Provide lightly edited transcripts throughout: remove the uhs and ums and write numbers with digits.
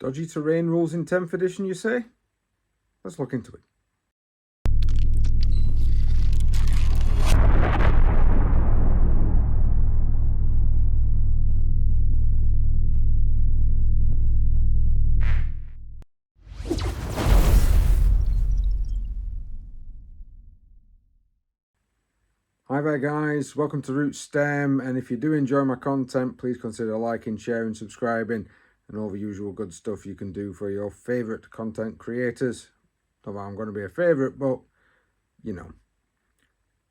Dodgy terrain rules in 10th edition, you say? Let's look into it. Hi there guys, welcome to Root STEM, and if you do enjoy my content, please consider liking, sharing, subscribing, and all the usual good stuff you can do for your favourite content creators. Not that I'm going to be a favourite, but you know.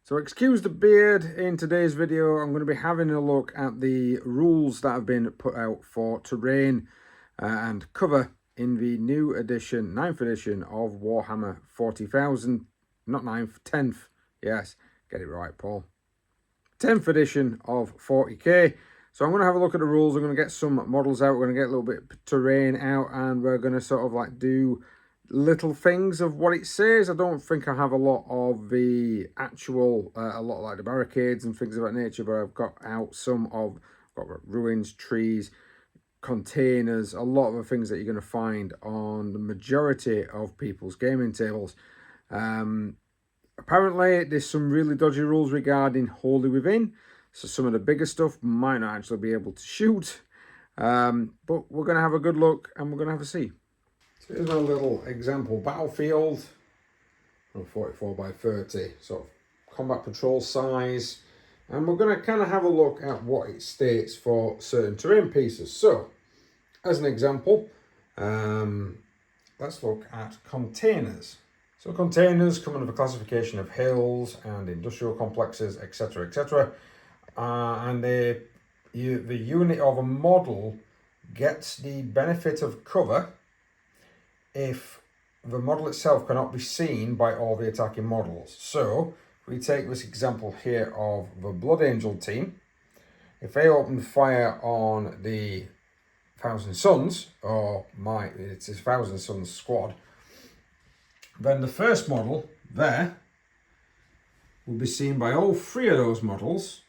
So excuse the beard. In today's video, I'm going to be having a look at the rules that have been put out for terrain and cover in the new edition, 9th edition of Warhammer 40,000. Not 9th, 10th, yes. Get it right, Paul. 10th edition of 40k. So I'm going to have a look at the rules. I'm going to get some models out. We're going to get a little bit of terrain out. And we're going to sort of like do little things of what it says. I don't think I have a lot of the actual, a lot like the barricades and things of that nature. But I've got out some of, I've got ruins, trees, containers. A lot of the things that you're going to find on the majority of people's gaming tables. Apparently, there's some really dodgy rules regarding Holy Within. So some of the bigger stuff might not actually be able to shoot. But we're going to have a good look and we're going to have a see. So here's my little example battlefield. 44 by 30, sort of combat patrol size. And we're going to kind of have a look at what it states for certain terrain pieces. So, as an example, let's look at containers. So containers come under the classification of hills and industrial complexes, etc., etc. And the unit of a model gets the benefit of cover if the model itself cannot be seen by all the attacking models. So if we take this example here of the Blood Angel team, if they open fire on the Thousand Suns, or it's a Thousand Suns squad, then the first model there will be seen by all three of those models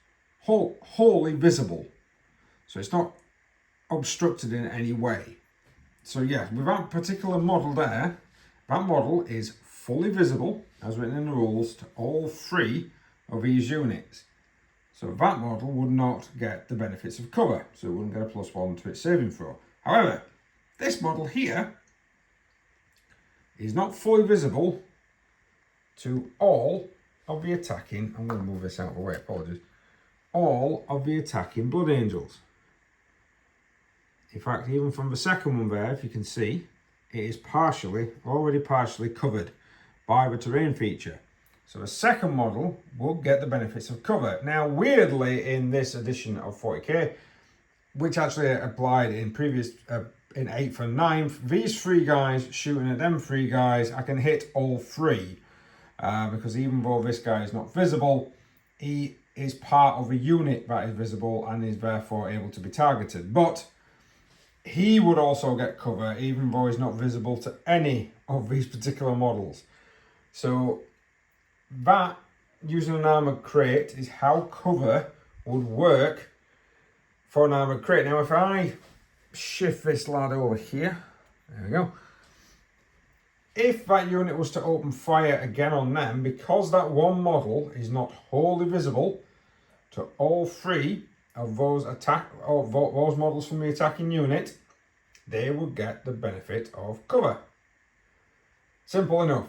wholly visible. So it's not obstructed in any way. So yeah, with that particular model there, that model is fully visible, as written in the rules, to all three of these units. So that model would not get the benefits of cover, so it wouldn't get a +1 to its saving throw. However, this model here is not fully visible to all of the attacking, I'm going to move this out of the way, apologies, all of the attacking Blood Angels. In fact, even from the second one there, if you can see, it is already partially covered by the terrain feature. So the second model will get the benefits of cover. Now, weirdly, in this edition of 40k, which actually applied in previous in 8th and 9th, these three guys shooting at them three guys, I can hit all three. Because even though this guy is not visible, he is part of a unit that is visible and is therefore able to be targeted. But he would also get cover even though he's not visible to any of these particular models. So that, using an armoured crate, is how cover would work for an armoured crate. Now if I shift this lad over here, there we go, if that unit was to open fire again on them, because that one model is not wholly visible to all three of those those models from the attacking unit, they would get the benefit of cover. Simple enough.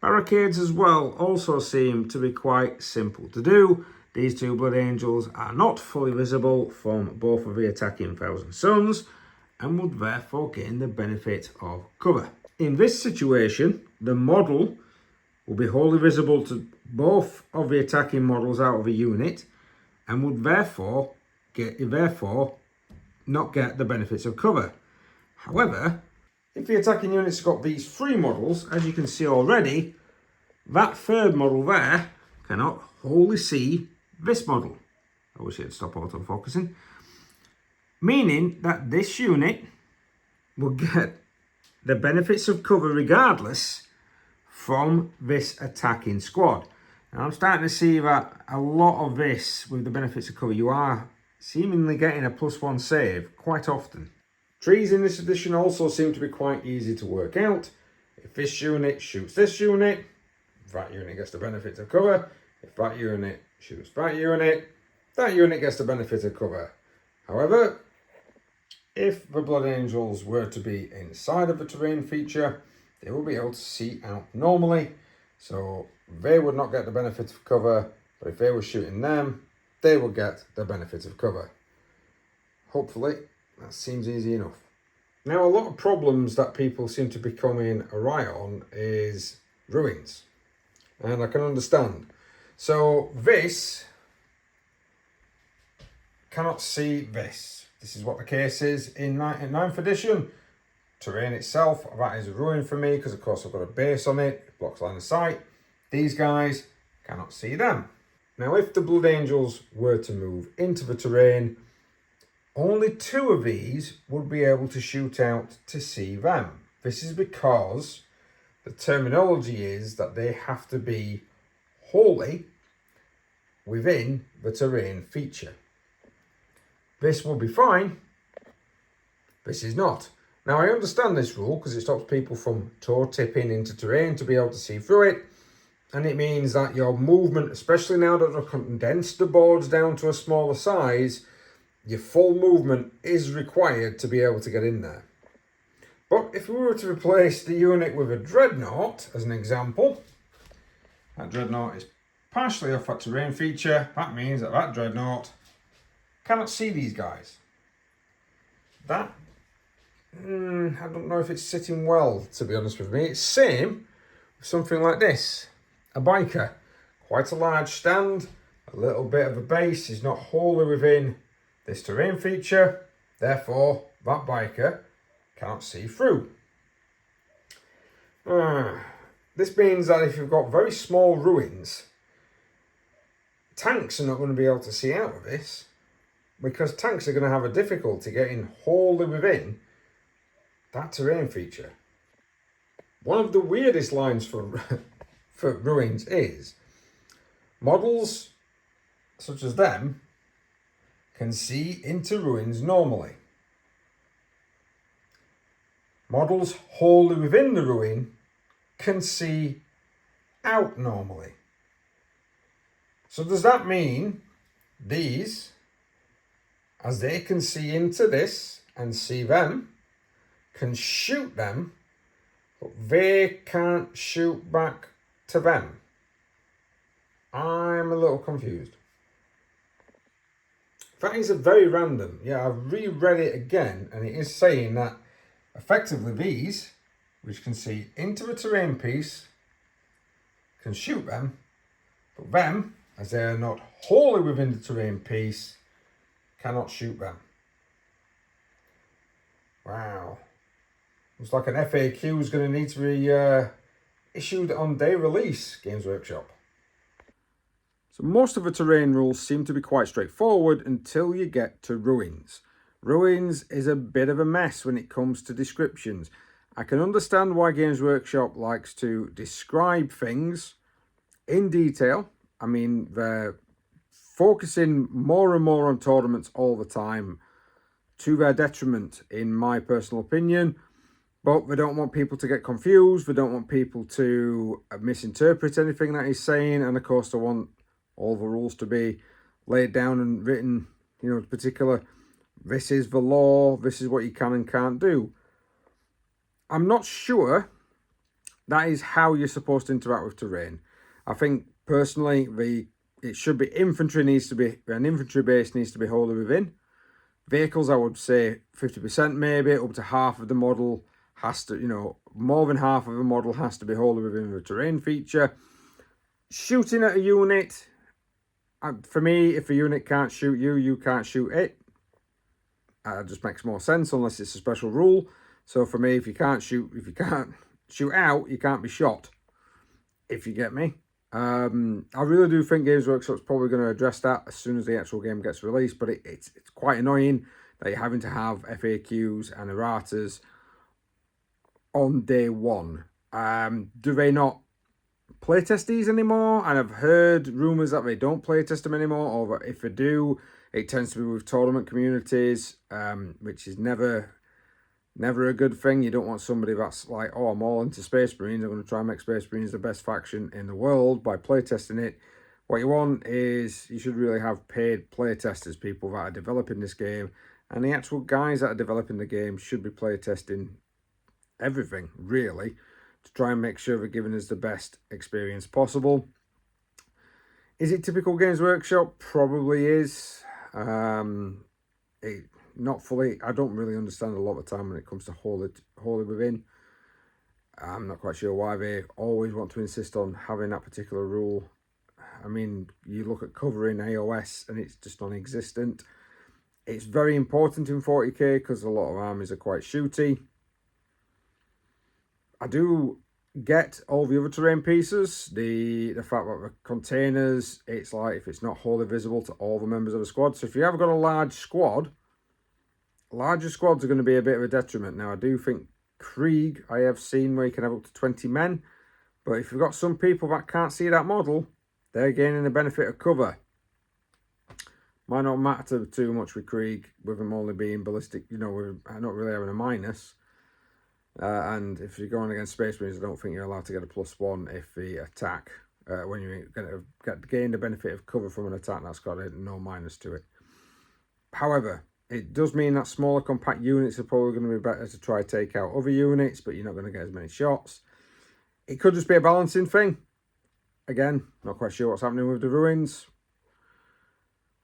Barricades as well also seem to be quite simple to do. These two Blood Angels are not fully visible from both of the attacking Thousand Suns and would therefore gain the benefit of cover. In this situation, the model will be wholly visible to both of the attacking models out of the unit and would therefore not get the benefits of cover. However, if the attacking unit's got these three models, as you can see already, that third model there cannot wholly see this model. I wish it'd stop auto-focusing. Meaning that this unit will get the benefits of cover regardless from this attacking squad. Now I'm starting to see that a lot of this, with the benefits of cover, you are seemingly getting a +1 save quite often. Trees in this edition also seem to be quite easy to work out. If this unit shoots this unit, that unit gets the benefit of cover. If that unit shoots that unit gets the benefit of cover. However, if the Blood Angels were to be inside of the terrain feature, they will be able to see out normally. So they would not get the benefit of cover, but if they were shooting them, they would get the benefit of cover. Hopefully, that seems easy enough. Now, a lot of problems that people seem to be coming awry on is ruins. And I can understand. So this cannot see this. This is what the case is in 9th edition. Terrain itself, that is a ruin for me because of course I've got a base on it. It blocks line of sight. These guys cannot see them. Now, if the Blood Angels were to move into the terrain, only 2 of these would be able to shoot out to see them. This is because the terminology is that they have to be wholly within the terrain feature. This will be fine. This is not. Now, I understand this rule because it stops people from toe tipping into terrain to be able to see through it. And it means that your movement, especially now that they've condensed the boards down to a smaller size, your full movement is required to be able to get in there. But if we were to replace the unit with a Dreadnought, as an example, that Dreadnought is partially off that terrain feature. That means that that Dreadnought cannot see these guys. That, I don't know if it's sitting well, to be honest with me. It's same with something like this. A biker. Quite a large stand, a little bit of a base, is not wholly within this terrain feature. Therefore, that biker cannot see through. This means that if you've got very small ruins, tanks are not going to be able to see out of this, because tanks are going to have a difficulty getting wholly within that terrain feature. One of the weirdest lines for ruins is models such as them can see into ruins normally. Models wholly within the ruin can see out normally. So does that mean these, as they can see into this and see them, can shoot them, but they can't shoot back to them? I'm a little confused. That is a very random. Yeah, I've reread it again, and it is saying that effectively these, which can see into the terrain piece, can shoot them, but them, as they are not wholly within the terrain piece, cannot shoot them. Wow. Looks like an FAQ is going to need to be issued on day release, Games Workshop. So most of the terrain rules seem to be quite straightforward until you get to ruins. Ruins is a bit of a mess when it comes to descriptions. I can understand why Games Workshop likes to describe things in detail. I mean, they're focusing more and more on tournaments all the time, to their detriment, in my personal opinion. But they don't want people to get confused. They don't want people to misinterpret anything that he's saying. And of course, they want all the rules to be laid down and written, you know, particular, this is the law, this is what you can and can't do. I'm not sure that is how you're supposed to interact with terrain. I think personally, it should be an infantry base needs to be wholly within. Vehicles, I would say 50% maybe, up to half of the model has to, you know, more than half of the model has to be wholly within the terrain feature. Shooting at a unit, for me, if a unit can't shoot you, you can't shoot it. It just makes more sense unless it's a special rule. So for me, if you can't shoot out, you can't be shot. If you get me. I really do think Games Workshop's probably going to address that as soon as the actual game gets released, but it's quite annoying that you're having to have FAQs and erratas on day one. Do they not playtest these anymore? And I've heard rumours that they don't playtest them anymore, or that if they do, it tends to be with tournament communities, which is never Never a good thing. You don't want somebody that's like, oh, I'm all into Space Marines, I'm going to try and make Space Marines the best faction in the world by playtesting it. What you want is, you should really have paid playtesters, people that are developing this game, and the actual guys that are developing the game should be playtesting everything, really, to try and make sure they're giving us the best experience possible. Is it typical Games Workshop? Probably is. Not fully. I don't really understand a lot of the time when it comes to Holy Within. I'm not quite sure why they always want to insist on having that particular rule. I mean, you look at covering AOS and it's just non-existent. It's very important in 40k because a lot of armies are quite shooty. I do get all the other terrain pieces. The fact that the containers, it's like if it's not wholly visible to all the members of the squad. So if you have got a large squad, larger squads are going to be a bit of a detriment. Now, I do think Krieg, I have seen where you can have up to 20 men. But if you've got some people that can't see that model, they're gaining the benefit of cover. Might not matter too much with Krieg, with them only being ballistic, you know, with not really having a minus. And if you're going against Space Marines, I don't think you're allowed to get a +1 if the attack, when you're going to gain the benefit of cover from an attack that's got no minus to it. However, it does mean that smaller compact units are probably going to be better to try to take out other units, but you're not going to get as many shots. It could just be a balancing thing. Again, not quite sure what's happening with the ruins.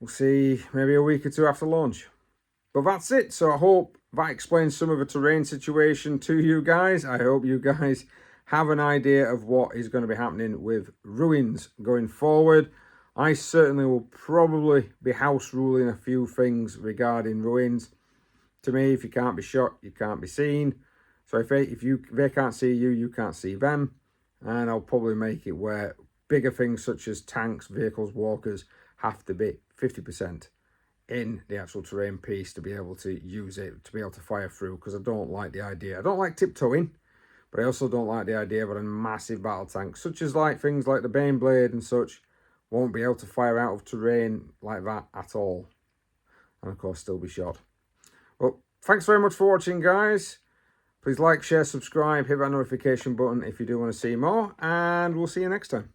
We'll see maybe a week or two after launch. But that's it. So I hope that explains some of the terrain situation to you guys. I hope you guys have an idea of what is going to be happening with ruins going forward. I certainly will probably be house ruling a few things regarding ruins. To me, if you can't be shot, you can't be seen. So if they can't see you, you can't see them. And I'll probably make it where bigger things such as tanks, vehicles, walkers have to be 50% in the actual terrain piece to be able to use it, to be able to fire through, because I don't like the idea. I don't like tiptoeing, but I also don't like the idea of a massive battle tank, such as like things like the Baneblade and such, won't be able to fire out of terrain like that at all. And of course, still be shot. Well, thanks very much for watching, guys. Please like, share, subscribe, hit that notification button if you do want to see more, and we'll see you next time.